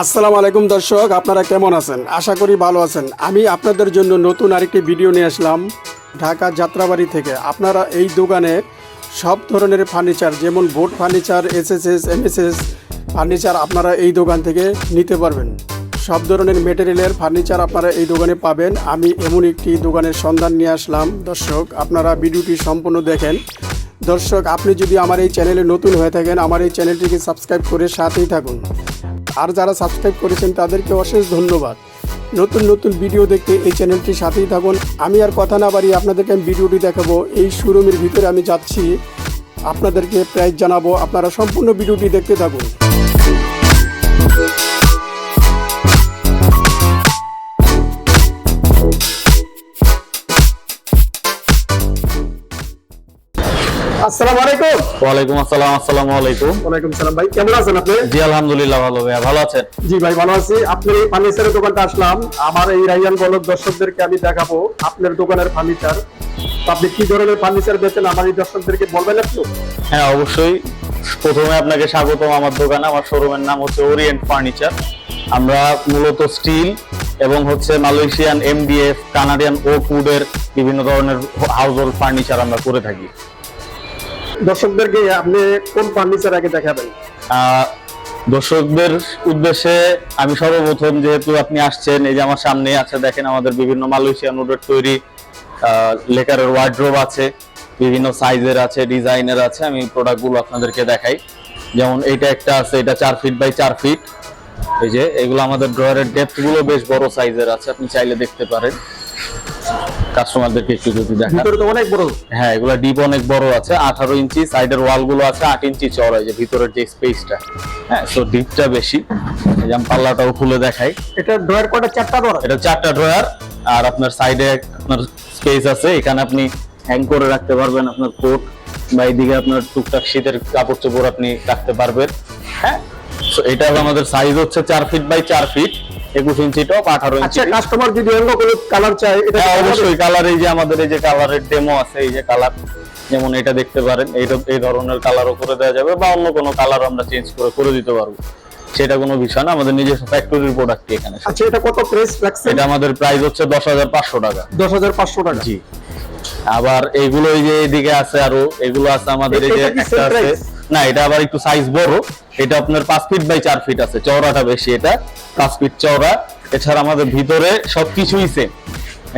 আসসালামু আলাইকুম দর্শক, আপনারা কেমন আছেন? আশা করি ভালো আছেন। আমি আপনাদের জন্য নতুন আরেকটি ভিডিও নিয়ে আসলাম ঢাকা যাত্রাবাড়ি থেকে। আপনারা এই দোকানে সব ধরনের ফার্নিচার, যেমন board furniture, SSS, MSS furniture আপনারা এই দোকান থেকে নিতে পারবেন। সব ধরনের মেটেরিয়ালের ফার্নিচার আপনারা এই দোকানে পাবেন। আমি এমন একটি দোকানের সন্ধান নিয়ে আসলাম। দর্শক, আপনারা ভিডিওটি সম্পূর্ণ দেখেন। দর্শক, আপনি যদি আমার এই চ্যানেলে নতুন হয়ে থাকেন, আমার এই চ্যানেলটিকে সাবস্ক্রাইব করে সাথেই থাকুন। আর যারা সাবস্ক্রাইব করেছেন তাদেরকে অশেষ ধন্যবাদ। নতুন নতুন ভিডিও দেখতে এই চ্যানেলটির সাথেই থাকুন। আমি আর কথা না বাড়িয়ে আপনাদেরকে আমি ভিডিওটি দেখাবো। এই শোরুমের ভিতরে আমি যাচ্ছি, আপনাদেরকে প্রাইস জানাবো। আপনারা সম্পূর্ণ ভিডিওটি দেখতে থাকুন। আসসালামু আলাইকুম। ওয়ালাইকুম আসসালাম। আসসালামু আলাইকুম। ওয়ালাইকুম সালাম। ভাই কেমন আছেন আপনি? জি আলহামদুলিল্লাহ ভালো। ভাইয়া ভালো আছেন? জি ভাই ভালো আছি। আপনার এই ফার্নিচারের দোকানটা আসলাম। আমার এই রাইয়ান বলক দর্শকদেরকে আমি দেখাবো আপনার দোকানের ফার্নিচার। আপনি কি ধরনের ফার্নিচার বেচেন আমার এই দর্শকদেরকে বলবেন একটু? হ্যাঁ অবশ্যই। প্রথমে আপনাকে স্বাগতম আমার দোকানে। আমার শোরুমের নাম হচ্ছে ওরিয়েন্ট ফার্নিচার। আমরা মূলত স্টিল এবং মালয়েশিয়ান এমডিএফ, কানাডিয়ান ওক উডের বিভিন্ন ধরনের হাউস হোল্ড ফার্নিচার আমরা করে থাকি। দর্শকদেরকে আপনি কোন ফার্নিচার আগে দেখাবেন? দর্শকদের উদ্দেশ্যে আমি সর্বপ্রথম, যেহেতু আপনি আসছেন, এই যে আমার সামনে আছে দেখেন আমাদের বিভিন্ন মালয়েশিয়ান উডের তৈরি লেকারের ওয়ার্ড্রোব আছে, বিভিন্ন সাইজের আছে, ডিজাইনের আছে। আমি প্রোডাক্টগুলো আপনাদেরকে দেখাই। যেমন এইটা একটা আছে, এটা 4 ফিট বাই 4 ফিট। এই যে এগুলো আমাদের ড্রয়ারের ডেপথ গুলো বেশ বড় সাইজের আছে, আপনি চাইলে দেখতে পারেন। কাস্টমারদেরকে একটু যদি দেখান, ভিতরে তো অনেক বড়। হ্যাঁ এগুলো ডিপ অনেক বড় আছে, 18 ইঞ্চি। সাইডের ওয়াল গুলো আছে 8 ইঞ্চি চওড়া, যে ভিতরের যে স্পেসটা, হ্যাঁ সো ডিপটা বেশি। এই যে আমি পাল্লাটাও খুলে দেখাই। এটা ড্রয়ার কটা? 4টা ড্রয়ার। এটা 4টা ড্রয়ার। আর আপনার সাইডে আপনার স্পেস আছে, এখানে আপনি হ্যাং করে রাখতে পারবেন আপনার কোট, বা এইদিকে আপনার টুকটাক শীতের কাপড় চোপড় আপনি রাখতে পারবেন। হ্যাঁ সো এটা আমাদের সাইজ হচ্ছে 4 feet by 4 feet, 21 inch top, 18 inch. আচ্ছা, কাস্টমার যদি অন্য কোনো কালার চায় এটা অবশ্যই কালার, এই যে আমাদের এই যে কালারের ডেমো আছে, এই যে কালার, যেমন এটা দেখতে পারেন, এই ধরনের কালারও করে দেওয়া যাবে, বা অন্য কোনো কালার আমরা চেঞ্জ করে দিতে পারবো। সেটা কোনো বিষয় না, আমাদের নিজস্ব ফ্যাক্টরির প্রোডাক্ট এখানে। আচ্ছা, এটা কত প্রাইস রাখছেন? এটা আমাদের প্রাইস হচ্ছে 10,500 টাকা। 10,500 টাকা। জি। আবার এইগুলো এই যে এইদিকে আছে, আরো এগুলো আছে আমাদের এই যে একটা আছে, না এটা আবার একটু সাইজ বড়। এটা আপনার 5 ফিট বাই 4 ফিট আছে, চওড়াটা বেশি, এটা 5 ফিট চওড়া। এছাড়া আমাদের ভিতরে সবকিছুই সেম।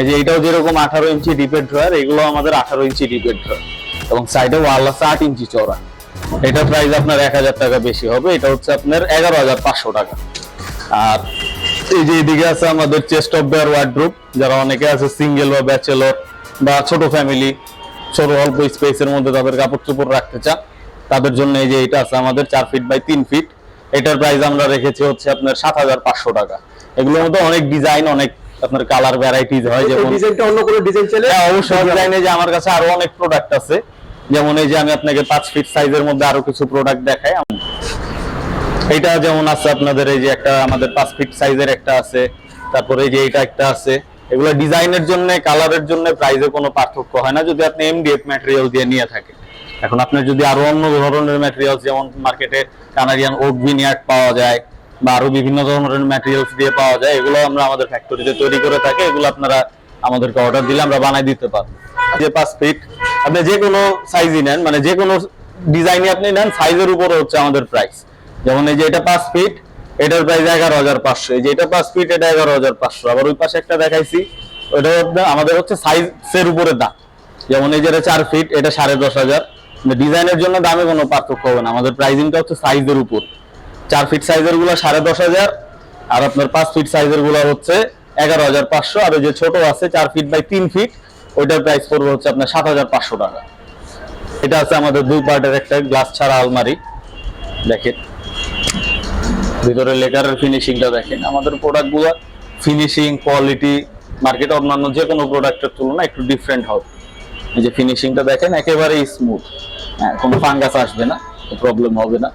এই যে এটাও যেরকম 18 ইঞ্চি ডিপের ড্রয়ার, এগুলো আমাদের 18 ইঞ্চি ডিপের ড্রয়ার, এবং সাইডে ওয়াল আছে 8 ইঞ্চি চওড়া। এটা প্রাইস আপনার 1000 টাকা বেশি হবে, এটা হচ্ছে আপনার 11,500 টাকা। আর এই যে এদিকে আছে আমাদের চেস্ট অফ বেয়ার ওয়ার্ডরোব, যারা অনেকে আছে সিঙ্গেল বা ব্যাচেলর বা ছোট ফ্যামিলি, ছোট অল্প স্পেসের মধ্যে তাদের কাপড় চোপড় রাখতে চান, তাদের জন্য এই যে এটা আছে আমাদের 4 ফিট বাই 3 ফিট। এটার প্রাইস আমরা রেখেছি হচ্ছে আপনার 7,500 টাকা। এগুলোর মধ্যে অনেক ডিজাইন, অনেক আপনার কালার ভ্যারাইটিজ হয়। যেমন ডিজাইনটা অন্য কোনো ডিজাইন চাইলে অবশ্যই ডিজাইনে যে আমার কাছে আরো অনেক প্রোডাক্ট আছে। যেমন এই যে আমি আপনাকে 5 ফিট সাইজের মধ্যে আরো কিছু প্রোডাক্ট দেখাই। এটা যেমন আছে আপনাদের এই যে একটা আমাদের 5 ফিট সাইজের একটা আছে, তারপরে এই যে এটা একটা আছে। এগুলো ডিজাইনের জন্য, কালারের জন্য প্রাইসে কোনো পার্থক্য হয় না, যদি আপনি এমডিএফ ম্যাটেরিয়াল দিয়ে নিয়ে থাকেন। এখন আপনার যদি আরো অন্য ধরনের ম্যাটেরিয়াল, যেমন মার্কেটে কানাডিয়ান ওক ভিনিয়ার্ড পাওয়া যায়, বা আরো বিভিন্ন ধরনের ম্যাটেরিয়ালস দিয়ে পাওয়া যায়, এগুলো আমরা আমাদের ফ্যাক্টরিতে তৈরি করে থাকি। এগুলো আপনারা আমাদেরকে অর্ডার দিলে আমরা বানাই দিতে পারবো। যে 5 ফিট আপনি যে কোনো সাইজই নেন, মানে যে কোনো ডিজাইনই আপনি নেন, সাইজের উপরে হচ্ছে আমাদের প্রাইস। যেমন এই যে এটা 5 ফিট, এটার প্রাইস 11,500। এই যে এটা 5 ফিট, এটা 11,500। আবার ওই পাশে একটা দেখাইছি, ওটা আমাদের হচ্ছে সাইজের উপরে দাম। যেমন এই যে এটা 4 ফিট, এটা 10,500। ডিজাইনের জন্য দামে কোনো পার্থক্য হবে না, আমাদের প্রাইসিংটা হচ্ছে সাইজের উপর। 4 ফিট সাইজের গুলো 10,500, আর আপনার 5 ফিট সাইজের গুলো হচ্ছে 11,500। আর ওই যে ছোট আছে 4 ফিট বাই 3 ফিট, ওইটার প্রাইস পড়বে হচ্ছে আপনার 7,500 টাকা। এটা আছে আমাদের 2 পার্টের একটা গ্লাস ছাড়া আলমারি। দেখেন ভিতরে লেকারের ফিনিশিংটা দেখেন। আমাদের প্রোডাক্টগুলো ফিনিশিং কোয়ালিটি মার্কেটে অন্যান্য যে কোনো প্রোডাক্টের তুলনায় একটু ডিফারেন্ট হবে। এই যে ফিনিশিংটা দেখেন, একেবারে স্মুথ, হ্যাঁ কোনো ফাঙ্গাস আসবে না, প্রবলেম হবে না।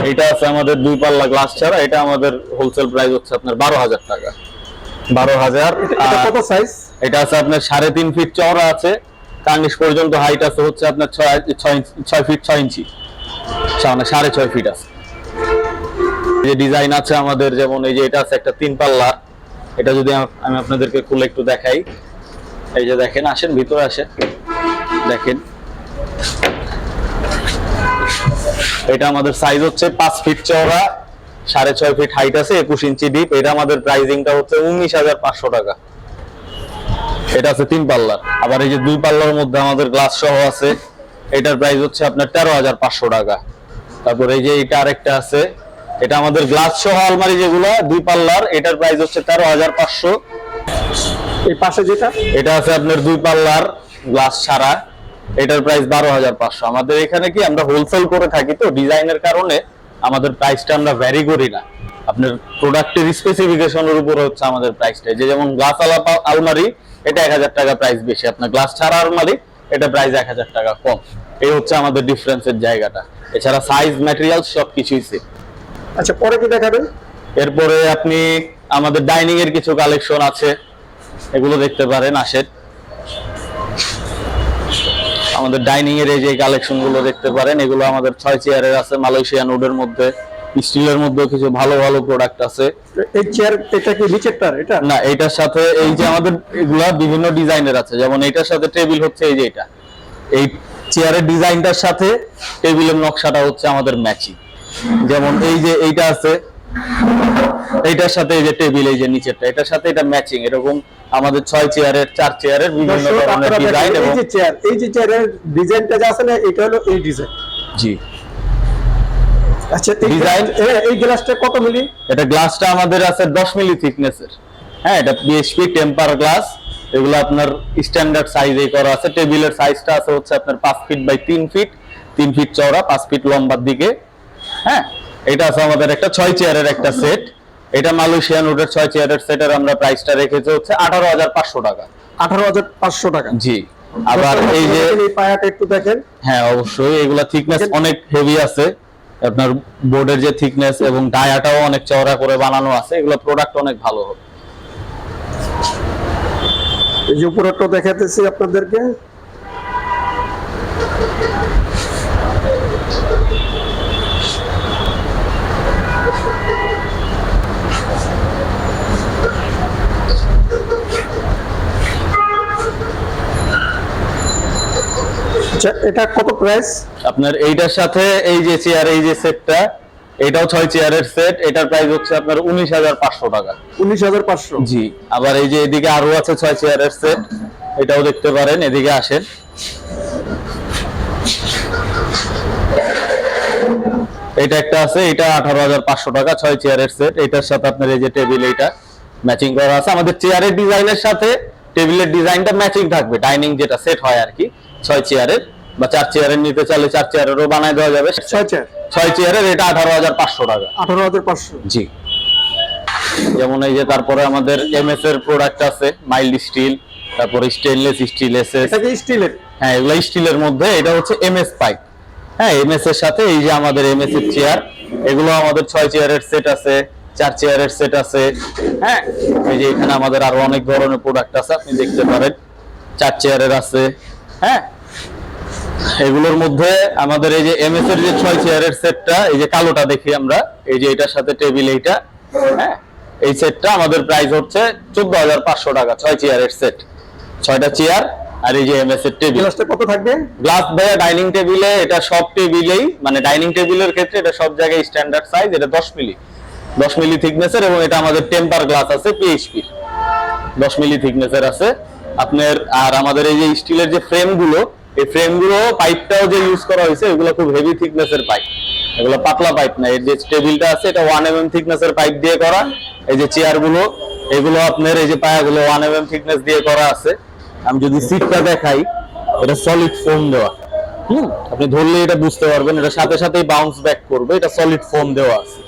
এটা আছে আমাদের 2 পাল্লা গ্লাস ছাড়া, এটা আমাদের হোলসেল প্রাইস হচ্ছে আপনার 12,000 টাকা। 12,000। কত সাইজ? এটা আছে আপনার 3.5 ফিট চওড়া আছে, কার্নিশ পর্যন্ত হাইট আছে হচ্ছে আপনার 6 ফিট 6 ইঞ্চি, মানে 6.5 ফিট আছে। যে ডিজাইন আছে আমাদের, যেমন এই যে এটা আছে একটা 3 পাল্লার, এটা যদি আমি আপনাদেরকে খুলে একটু দেখাই। এই যে দেখেন, আসেন ভিতরে আসেন, দেখেন এটা আমাদের সাইজ হচ্ছে 5 ফিট চওড়া, 6.5 ফিট হাইট আছে, 21 ইঞ্চি ডিপ। এটা আমাদের প্রাইসিংটা হচ্ছে 19,500 টাকা। এটা আছে 3 পাল্লার। আবার এই যে 2 পাল্লার মধ্যে আমাদের গ্লাস সহ আছে, এটার প্রাইস হচ্ছে আপনার 13,500 টাকা। তারপর এই যে এটা আরেকটা আছে, এটা আমাদের গ্লাস সহ আলমারি যেগুলো 2 পাল্লার, এটার প্রাইস হচ্ছে 13,500। এই পাশে যেটা, এটা আছে আপনার 2 পাল্লার গ্লাস ছাড়া, এটার প্রাইস 12,500। আমাদের এখানে কি আমরা হোলসেল করে থাকি, তো ডিজাইনের কারণে আমাদের প্রাইসটা আমরা ভ্যারি করি না। আপনার প্রোডাক্টের স্পেসিফিকেশনের উপর হচ্ছে আমাদের প্রাইসটা। যে যেমন গ্লাস আলমারি, এটা 1,000 টাকা প্রাইস বেশি, আপনার গ্লাস ছাড়া আলমারি এটা প্রাইস 1,000 টাকা কম। এই হচ্ছে আমাদের ডিফারেন্সের জায়গাটা। এছাড়া সাইজ, ম্যাটেরিয়াল সবকিছুই সেম। আচ্ছা, পরে কি দেখাবেন? এরপরে আপনি আমাদের ডাইনিং এর কিছু কালেকশন আছে, এগুলো দেখতে পারেন, আসেন। আমাদের ডাইনিং এর এই যে কালেকশন গুলো দেখতে পারেন, এগুলো আমাদের 6 চেয়ারের আছে, মালয়েশিয়ান উডের মধ্যে, স্টিলের মধ্যে কিছু ভালো ভালো প্রোডাক্ট আছে। এই চেয়ার, এটা কি নিচেরটার? এটা না, এটার সাথে এই যে আমাদের এগুলা বিভিন্ন ডিজাইনের আছে, যেমন এটার সাথে টেবিল হচ্ছে এই যে এটা, এই চেয়ারের ডিজাইনটার সাথে টেবিলের নকশাটা হচ্ছে আমাদের ম্যাচিং। যেমন এই যে এইটা আছে, এইটার সাথে এই যে টেবিল, এই যে নিচেরটা, এটার সাথে এটা ম্যাচিং। এরকম আমাদের 6 চেয়ারের, 4 চেয়ারের বিভিন্ন ধরনের ডিজাইন। এবং এই যে চেয়ারের ডিজাইনটা যা আছে না, এটা হলো এই ডিজাইন। জি। আচ্ছা, ডিজাইন, এই গ্লাসটা কত মিলি? এটা গ্লাসটা আমাদের আছে 10 মিলি থিকনেসের। হ্যাঁ, এটা বিএসপি টেম্পার গ্লাস। এগুলো আপনার স্ট্যান্ডার্ড সাইজে করা আছে। টেবিলের সাইজটা আছে হচ্ছে আপনার 5 ফিট বাই 3 ফিট, 3 ফিট চওড়া, 5 ফিট লম্বার দিকে। হ্যাঁ, এটা আছে আমাদের একটা 6 চেয়ারের একটা সেট। এটা মালয়েশিয়ান উডের 6 চেয়ারের সেটের আমরা প্রাইসটা রেখেছি হচ্ছে 18,500 টাকা। 18,500 টাকা। জি। আবার এই যে এই পায়াটা একটু দেখেন। হ্যাঁ, অবশ্যই এগুলা থিকনেস অনেক হেভি আছে। আপনার বোর্ডের যে থিকনেস এবং ডায়াটাও অনেক চওড়া করে বানানো আছে, এগুলো প্রোডাক্ট অনেক ভালো হবে। এই যে উপরটা দেখাতেছি আপনাদেরকে। আচ্ছা, এটা কত প্রাইস? আপনার এইটার সাথে এই যে চেয়ার, এই যে সেটটা, এটাও 6 চেয়ারের সেট, এটার প্রাইস হচ্ছে আপনার 19,500 টাকা। 19,500। জি। আবার এই যে এদিকে আরো আছে 6 চেয়ারের সেট, এটাও দেখতে পারেন, এদিকে আসেন। এটা একটা আছে, এটা 18,500 টাকা, 6 চেয়ারের সেট। এটার সাথে আপনার এই যে টেবিল, এইটা ম্যাচিং করা আছে। আমাদের চেয়ারের ডিজাইনের সাথে টেবিলের ডিজাইনটা ম্যাচিং থাকবে। ডাইনিং যেটা সেট হয় আর কি, 6 চেয়ারের বা 4 চেয়ারের নিতে চাইলে 4 চেয়ারেরও বানায় দেওয়া যাবে। 6 চেয়ারের এটা 18,500 টাকা। 18,500। জি। যেমন এই যে তারপরে আমাদের এমএস এর প্রোডাক্ট আছে, মাইল্ড স্টিল, তারপরে স্টেনলেস স্টিল, এসএস। এটা কি স্টিলের? হ্যাঁ, এগুলো স্টিলের মধ্যে। এটা হচ্ছে এমএস পাইপ। হ্যাঁ, এমএস এর সাথে এই যে আমাদের এমএস এর চেয়ার, এগুলো আমাদের 6 চেয়ারের সেট আছে, 4 চেয়ারের সেট আছে। হ্যাঁ, এই যে এখানে আমাদের আরো অনেক ধরনের প্রোডাক্ট আছে, আপনি দেখতে পারেন। 4 চেয়ারের আছে। হ্যাঁ, এগুলোর মধ্যে আমাদের এই যে এমএস এর যে 6 চেয়ারের সেটটা, এই যে কালোটা দেখি আমরা, এই যে এটার সাথে টেবিল এইটা। হ্যাঁ, এই সেটটা আমাদের প্রাইস হচ্ছে 14,500 টাকা। 6 চেয়ারের সেট, 6টা চেয়ার আর এই যে এমএস এর টেবিল। গ্লাসটা কত থাকবে? গ্লাস ভাইয়া ডাইনিং টেবিলে, এটা সব টেবিলেই, মানে ডাইনিং টেবিলের ক্ষেত্রে এটা সব জায়গায় স্ট্যান্ডার্ড সাইজ। এটা 10 মিলি থিকনেসের, এবং এটা আমাদের টেম্পার গ্লাস আছে পিএইচপি, 10 মিলি থিকনেসের আছে আপনার। আর আমাদের এই যে স্টিলের যে ফ্রেমগুলো, এই ফ্রেমগুলো পাইপটাও যে ইউজ করা হয়েছে, এগুলো খুব হেভি থিকনেসের পাইপ, এগুলো পাতলা পাইপ না। এর যে টেবিলটা আছে এটা 1 mm থিকনেসের পাইপ দিয়ে করা। এই যে চেয়ারগুলো, এগুলো আপনার এই যে পায়াগুলো 1 mm থিকনেস দিয়ে করা আছে। আমি যদি সিটটা দেখাই, এটা সলিড ফোম দেওয়া। আপনি ধরলে এটা বুঝতে পারবেন, এটা সাথে সাথেই বাউন্স ব্যাক করবে, এটা সলিড ফোম দেওয়া আছে।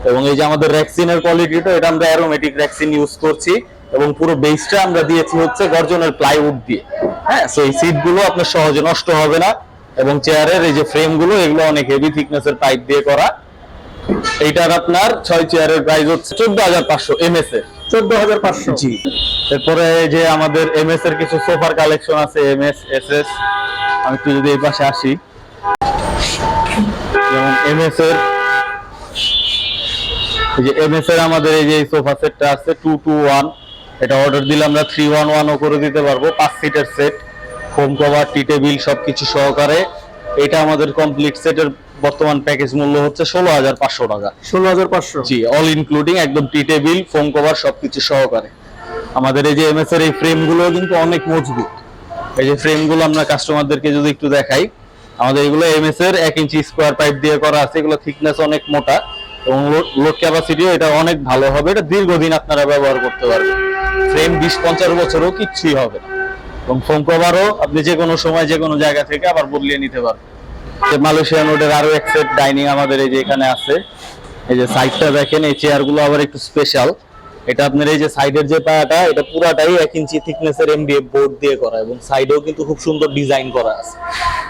এবং এই যে আমাদের রেক্সিনের কোয়ালিটিটা, এটা আমরা অ্যারোমেটিক রেক্সিন ইউজ করছি, এবং পুরো বেসটা আমরা দিয়েছি হচ্ছে গর্জনের প্লাইউড দিয়ে। হ্যাঁ, সেই সিটগুলো আপনার সহজে নষ্ট হবে না। এবং চেয়ারের এই যে ফ্রেমগুলো, এগুলো অনেক হেভি থিকনেসের পাইপ দিয়ে করা। এইটার আপনার 6 চেয়ারের প্রাইস হচ্ছে 14,500 এমএস এর। 14,500। জি। এরপরে যে আমাদের এমএস এর কিছু সোফার কালেকশন আছে, এমএস, এসএস। আমি একটু যদি এই পাশে আসি, যেমন এমএস এর এই যে এমএস এর আমাদের এই যে সোফা সেটটা আছে 221, এটা অর্ডার দিলে আমরা 311 ও করে দিতে পারবো। 5 সিটের সেট, হোম কভার, টি টেবিল সবকিছু সহকারে। এটা আমাদের কমপ্লিট সেটের বর্তমান প্যাকেজ মূল্য হচ্ছে 16,500 টাকা। 16,500? জি, অল ইনক্লুডিং, একদম টি টেবিল, ফোম কভার সবকিছু সহকারে। আমাদের এই যে এমএস এর এই ফ্রেমগুলো কিন্তু অনেক মজবুত। এই যে ফ্রেমগুলো আমরা কাস্টমারদেরকে যদি একটু দেখাই, আমাদের এগুলো এমএস এর 1 ইঞ্চি স্কোয়ার পাইপ দিয়ে করা আছে। এগুলো থিকনেস অনেক মোটা এবং লোড ক্যাপাসিটিও এটা অনেক ভালো হবে। এটা দীর্ঘদিন আপনারা ব্যবহার করতে পারবেন। ফ্রেম 20-50 বছরও কিচ্ছুই হবে না। এবং ফোম কভারও আপনি যে কোনো সময় যে কোনো জায়গা থেকে আবার বদলিয়ে নিতে পারবেন। যে মালয়েশিয়ান ওডের আরো এক সেট ডাইনিং আমাদের এই যে এখানে আছে। এই যে সাইডটা দেখেন, এই চেয়ারগুলো আবার একটু স্পেশাল। এটা আপনার এই যে সাইডের যে পায়াটা, এটা পুরাটাই 1 ইঞ্চি থিকনেসের এমডিএফ বোর্ড দিয়ে করা এবং সাইডেও কিন্তু খুব সুন্দর ডিজাইন করা আছে।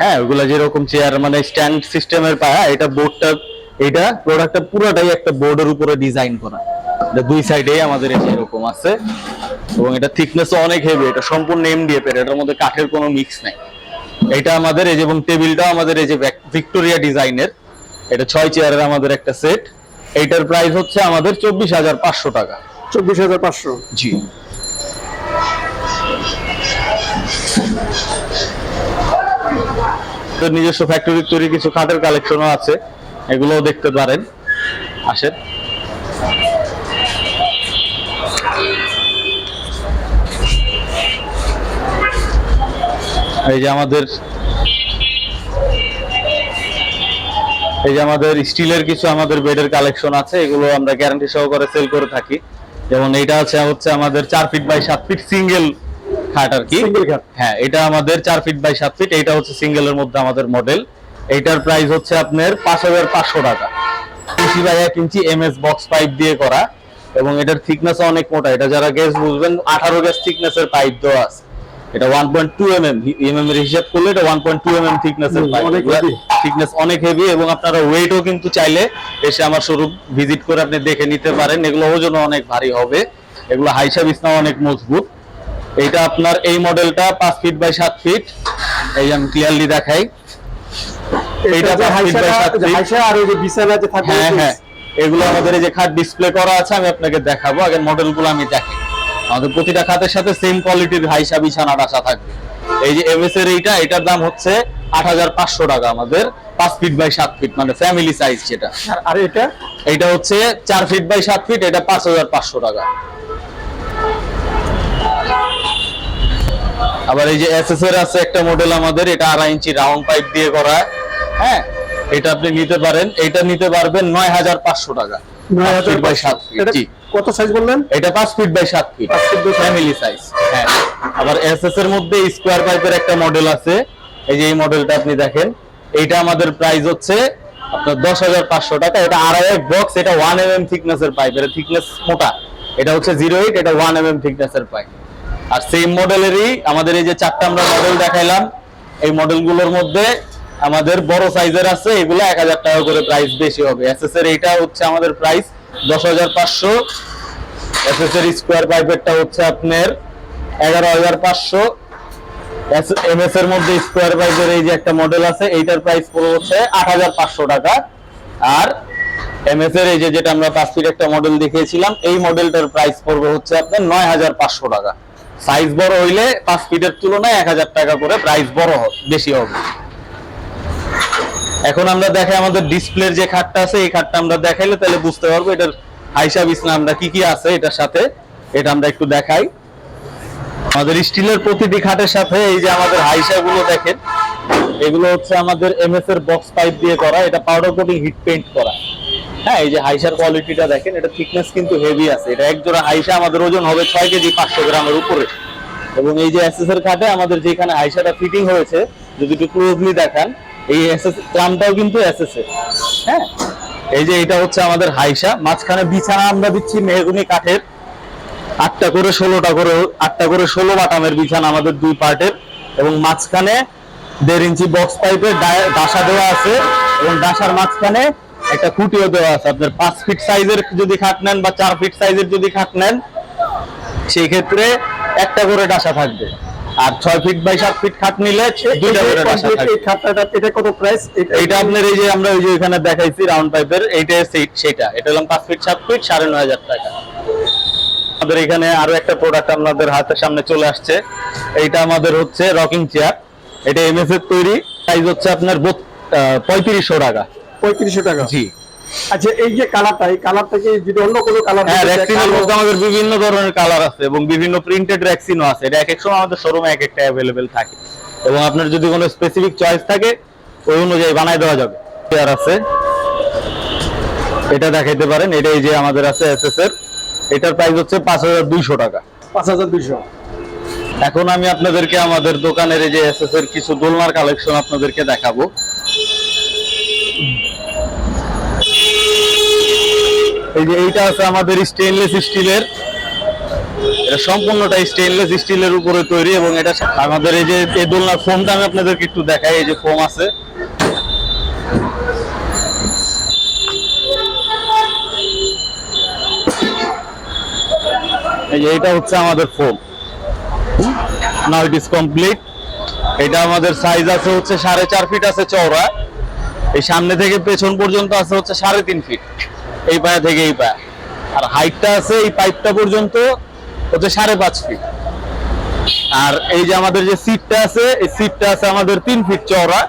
হ্যাঁ, ওগুলা যেরকম চেয়ার মানে স্ট্যান্ড সিস্টেমের পায়া, এটা বোর্ডটা, এটা প্রোডাক্টটা পুরাটাই একটা বোর্ডের উপরে ডিজাইন করা। এটা দুই সাইডেই আমাদের এই যে এরকম আছে এবং এটা থিকনেসও অনেক হেভি। এটা সম্পূর্ণ এমডিএফ এর, এটার মধ্যে কাঠের কোনো মিক্স নাই। এটা আমাদের এই যে, এবং টেবিলটাও আমাদের এই যে ভিক্টোরিয়া ডিজাইনের। এটা 6 চেয়ারের আমাদের একটা সেট। এইটার প্রাইস হচ্ছে আমাদের 24,500 টাকা। 24,500? জি। নিজস্ব ফ্যাক্টরি তৈরি কিছু খাটের কালেকশনও আছে, এগুলোও দেখতে পারেন। আসেন। এই যে আমাদের স্টিলের কিছু আমাদের বেডের কালেকশন আছে, এগুলো আমরা গ্যারান্টি সহকারে সেল করে থাকি। যেমন এইটা হচ্ছে আমাদের 4 ফিট বাই 7 ফিট সিঙ্গেল খাট আর কি। সিঙ্গেল খাট? হ্যাঁ, এটা আমাদের 4 ফিট বাই 7 ফিট। এটা হচ্ছে সিঙ্গেলের মধ্যে আমাদের মডেল। এইটার প্রাইস হচ্ছে আপনার 5,500 টাকা। 20 by 1 inch MS box pipe দিয়ে করা এবং এটার থিকনেস অনেক মোটা। এটা যারা গ্যাস বুঝবেন, 18 গ্যাস থিকনেসের পাইপ দেওয়া আছে। এটা 1.2 mm এর হিসাব করলে এটা 1.2 mm থিকনেসের পাইপ। থিকনেস অনেক হেভি এবং আপনারা ওয়েটও কিন্তু চাইলে এসে আমার শোরুম ভিজিট করে আপনি দেখে নিতে পারেন। এগুলো ওজনও অনেক ভারী হবে, এগুলো হাইসা বিছনা অনেক মজবুত। এইটা আপনার এই মডেলটা 5 ফিট বাই 7 ফিট। এই আমি ক্লিয়ারলি দেখাই, এইটা 5 ফিট বাই 7 ফিট। হাইসা আর এই যে বিছানা যে থাকে, হ্যাঁ হ্যাঁ, এগুলো আমাদের এই যে খাট ডিসপ্লে করা আছে, আমি আপনাকে দেখাবো। আগে মডেলগুলো আমি দেখাই। আমাদের প্রতিটা খাটের সাথে সেম কোয়ালিটির হাইসা বিছানা রাখা থাকবে। এই যে এমএস এর এটার দাম হচ্ছে 8,500 টাকা আমাদের। 5 ফিট বাই 7 ফিট মানে ফ্যামিলি সাইজ যেটা। আর এটা হচ্ছে 4 ফিট বাই 7 ফিট। এটা 5,500 টাকা। আবার এই যে এসএস এর আছে একটা মডেল আমাদের, এটা 2.5 ইঞ্চি রাউন্ড পাইপ দিয়ে করা। হ্যাঁ, এটা আপনি নিতে পারেন। এটা নিতে পারবেন 9,500 টাকা। 9 ফিট বাই 7 ফিট। জি। কত সাইজ বললেন? এটা 5 feet by 7 feet, family size. হ্যাঁ, আবার এসএস এর মধ্যে স্কোয়ার পাইপের একটা মডেল আছে। এই যে এই মডেলটা আপনি দেখেন, এইটা আমাদের প্রাইস হচ্ছে আপনার 10,500 টাকা। এটা 2.5 বক্স, এটা 1 mm থিকনেসের পাইপ। এটা থিকনেস মোটা। এটা হচ্ছে 08, এটা 1 mm থিকনেসের পাইপ। আর সেম মডেলেরই আমাদের এই যে 4টা আমরা মডেল দেখাইলাম, এই মডেলগুলোর মধ্যে আমাদের বড় সাইজের আছে, এগুলো 1,000 টাকা করে প্রাইস বেশি হবে। এসএস এর এইটা হচ্ছে আমাদের প্রাইস 10,500। এসএস এর স্কোয়ার পাইপেরটা হচ্ছে আপনার 11,500। এমএস এর মধ্যে স্কোয়ার পাইপের এই যে একটা মডেল আছে, এইটার প্রাইস পড়বে হচ্ছে 8,500 টাকা। আর এমএস এর এই যে যেটা আমরা 5 ফিট একটা মডেল দেখিয়েছিলাম, এই মডেলটার প্রাইস পড়বে হচ্ছে আপনার 9,500 টাকা। সাইজ বড় হইলে 5 ফিটের তুলনায় 1,000 টাকা করে প্রাইস বড় বেশি হবে। এখন আমরা দেখাই আমাদের ডিসপ্লের যে খাটটা আছে, এই খাটটা আমরা দেখাইলে তাহলে বুঝতে পারবো এটার হাইসা বিছনা আমরা কি কি আছে এটার সাথে। এটা আমরা একটু দেখাই। আমাদের স্টিলের প্রতিটি খাটের সাথে এই যে আমাদের হাইসা গুলো দেখেন, এগুলো হচ্ছে আমাদের এমএস এর বক্স পাইপ দিয়ে করা। এটা পাউডার কোটিং হিট পেইন্ট করা। হ্যাঁ, এই যে হাইসার কোয়ালিটিটা দেখেন, এটা থিকনেস কিন্তু হেভি আছে। এটা এক জোড়া হাইসা আমাদের ওজন হবে 6 কেজি 500 গ্রামের উপরে। এবং এই যে এসএস এর খাটে আমাদের যেখানে হাইসাটা ফিটিং হয়েছে, যদি একটু ক্লোজলি দেখান, এই এসএস ক্লামটাও কিন্তু এসএস এর। হ্যাঁ, এই যে এটা হচ্ছে আমাদের হাইসা। মাঝখানে বিছানা আমরা দিচ্ছি মেহগনি কাঠের, 8টা করে 16 বাটামের বিছানা আমাদের 2 পার্টের। এবং মাঝখানে 1.5 ইঞ্চি বক্স পাইপের ডাসা দেওয়া আছে এবং ডাসার মাঝখানে একটা খুঁটিও দেওয়া আছে। আপনার 5 ফিট সাইজের যদি খাট নেন বা 4 ফিট সাইজের যদি খাট নেন, সেই ক্ষেত্রে একটা করে ডাসা থাকবে। আর 6 ফিট বাই 7 ফিট খাট নিলে দুইটা করে বাসা থাকে। এই খাটটা এটা কত প্রাইস? এইটা আপনার এই যে আমরা ওই যে এখানে দেখাইছি রাউন্ড পাইপের এইটা সিট, সেটা এটা হলো 5 ফিট 7 ফিট 9500 টাকা। আমাদের এখানে আরো একটা প্রোডাক্ট আপনাদের হাতের সামনে চলে আসছে। এইটা আমাদের হচ্ছে রকিং চেয়ার, এটা এমএস এর তৈরি, প্রাইস হচ্ছে আপনার 3500 টাকা। 3500 টাকা। জি। আচ্ছা, এই যে কালারটা, এই কালারটা কি যদি অন্য কোনো কালার? হ্যাঁ, রেক্সিনের মধ্যে আমাদের বিভিন্ন ধরনের কালার আছে এবং বিভিন্ন প্রিন্টেড রেক্সিনও আছে। এটা এক এক সময় আমাদের শোরুমে এক একটা অ্যাভেলেবেল থাকে এবং আপনার যদি কোনো স্পেসিফিক চয়েস থাকে ওই অনুযায়ী বানাই দেওয়া যাবে। চেয়ার আছে, এটা দেখাইতে পারেন। এটা এই যে আমাদের আছে এসএস এর, এটার প্রাইস হচ্ছে 5200 টাকা। 5200। এখন আমি আপনাদেরকে আমাদের দোকানের এই যে এসএস এর কিছু দোলনার কালেকশন আপনাদেরকে দেখাবো। এই যে এইটা আছে আমাদের স্টেইনলেস স্টিলের, এটা সম্পূর্ণটা স্টেইনলেস স্টিলের উপরে তৈরি এবং এটা আমাদের এই যে এই দোলনার ফোমটা আমি আপনাদেরকে একটু দেখাই। এই যে ফোম আছে, এই যে এটা হচ্ছে আমাদের foam. Now it is complete. এটা আমাদের সাইজ আছে হচ্ছে 4.5 ফিট আছে চওড়া, এই সামনে থেকে পেছন পর্যন্ত আছে হচ্ছে 3.5 ফিট, এই পায়া থেকে এই পায়া। আর হাইটটা আছে এই পাইপটা পর্যন্ত হচ্ছে 5.5 ফিট। আর এই যে আমাদের যে সিটটা আছে, এই সিটটা আছে আমাদের 3 ফিট চওড়া,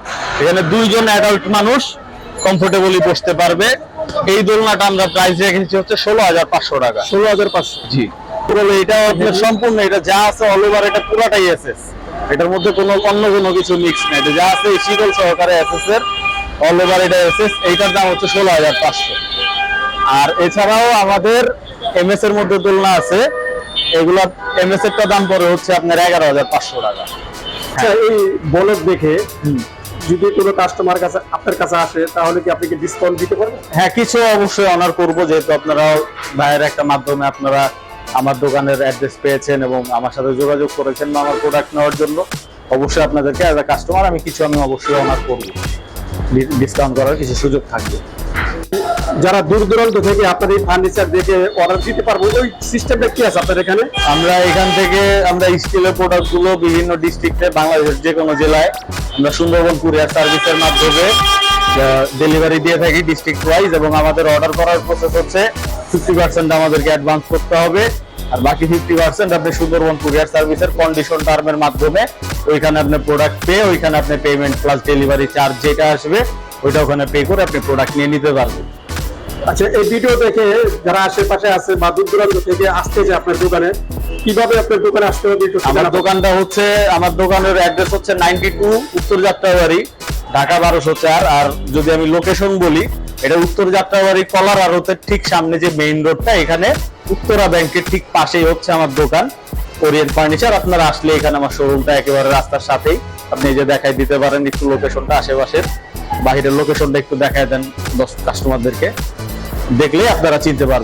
এখানে 2 জন অ্যাডাল্ট মানুষ কমফোর্টেবলি বসতে পারবে। এই দোলনাটা আমরা প্রাইস রেখেছি হচ্ছে 16500 টাকা। 16500। জি। এটা আপনার সম্পূর্ণ, এটা যা আছে অল ওভার এটা পুরাটাই এসএস, এটার মধ্যে কোনো অন্য কোনো কিছু মিক্স নাই। এটা যা আছে এই শীতল সহকারে এসএস এর, অল ওভার এটা এসএস। এইটার দাম হচ্ছে 16500। আর এছাড়াও আমাদের এমএস এর মধ্যে দোলনা আছে, এগুলা এমএস এরটা দাম পড়ে হচ্ছে আপনার 11500 টাকা। আচ্ছা, এই বলদ দেখে যদি কোনো কাস্টমার কাছে আপনার কাছে আসে তাহলে কি আপনি কি ডিসকাউন্ট দিতে পারবেন? হ্যাঁ, কিছু অবশ্যই অনার করব, যেহেতু আপনারা ভাইয়ের একটা মাধ্যমে আপনারা আমার দোকানের অ্যাড্রেস পেয়েছেন এবং আমার সাথে যোগাযোগ করেছেন বা আমার প্রোডাক্ট নেওয়ার জন্য। অবশ্যই আপনাদেরকে অ্যাজ আ কাস্টমার আমি অবশ্যই অনার করব, ডিসকাউন্ট করার কিছু সুযোগ থাকবে। যারা দূর দূরান্ত থেকে আপনার এই ফার্নিচার দেখে অর্ডার দিতে পারবো, ওই সিস্টেমটা কি আছে আপনার এখানে? আমরা এখান থেকে আমরা স্টিলের প্রোডাক্ট গুলো বিভিন্ন ডিস্ট্রিক্টে বাংলাদেশের যে কোনো জেলায় আমরা সুন্দরবন কুরিয়ার সার্ভিসের মাধ্যমে ডেলিভারি দিয়ে থাকি ডিস্ট্রিক্ট ওয়াইজ। এবং আমাদের অর্ডার করার প্রসেস হচ্ছে 50% আমাদেরকে অ্যাডভান্স করতে হবে, আর বাকি 50% আপনি সুন্দরবন কুরিয়ার সার্ভিসের কন্ডিশন টার্মের মাধ্যমে ওইখানে আপনি প্রোডাক্ট পেয়ে ওইখানে আপনি পেমেন্ট প্লাস ডেলিভারি চার্জ যেটা আসবে ওইটা ওখানে পে করে আপনি প্রোডাক্ট নিয়ে নিতে পারবেন। আচ্ছা, এই ভিডিও দেখে যারা আশেপাশে আছে বা দূর দূরান্ত থেকে আসতে যে আপনার দোকানে, কিভাবে আপনার দোকানে আসতে হবে একটু আমার দোকানটা হচ্ছে, আমার দোকানের অ্যাড্রেস হচ্ছে 92 উত্তর যাত্রাবাড়ি, ঢাকা 1204। আর যদি আমি লোকেশন বলি, এটা উত্তর যাত্রাবাড়ি কলার আড়তের ঠিক সামনে যে মেইন রোডটা, এখানে উত্তরা ব্যাংকের ঠিক পাশেই হচ্ছে আমার দোকান ওরিয়েন্ট ফার্নিচার। আপনারা আসলে এখানে আমার শোরুমটা একেবারে রাস্তার সাথেই, আপনি এই যে দেখাই দিতে পারেন একটু লোকেশনটা, আশেপাশের বাহিরের লোকেশনটা একটু দেখায় দেন কাস্টমারদেরকে, দেখলে আপনারা চিনতে পারবেন।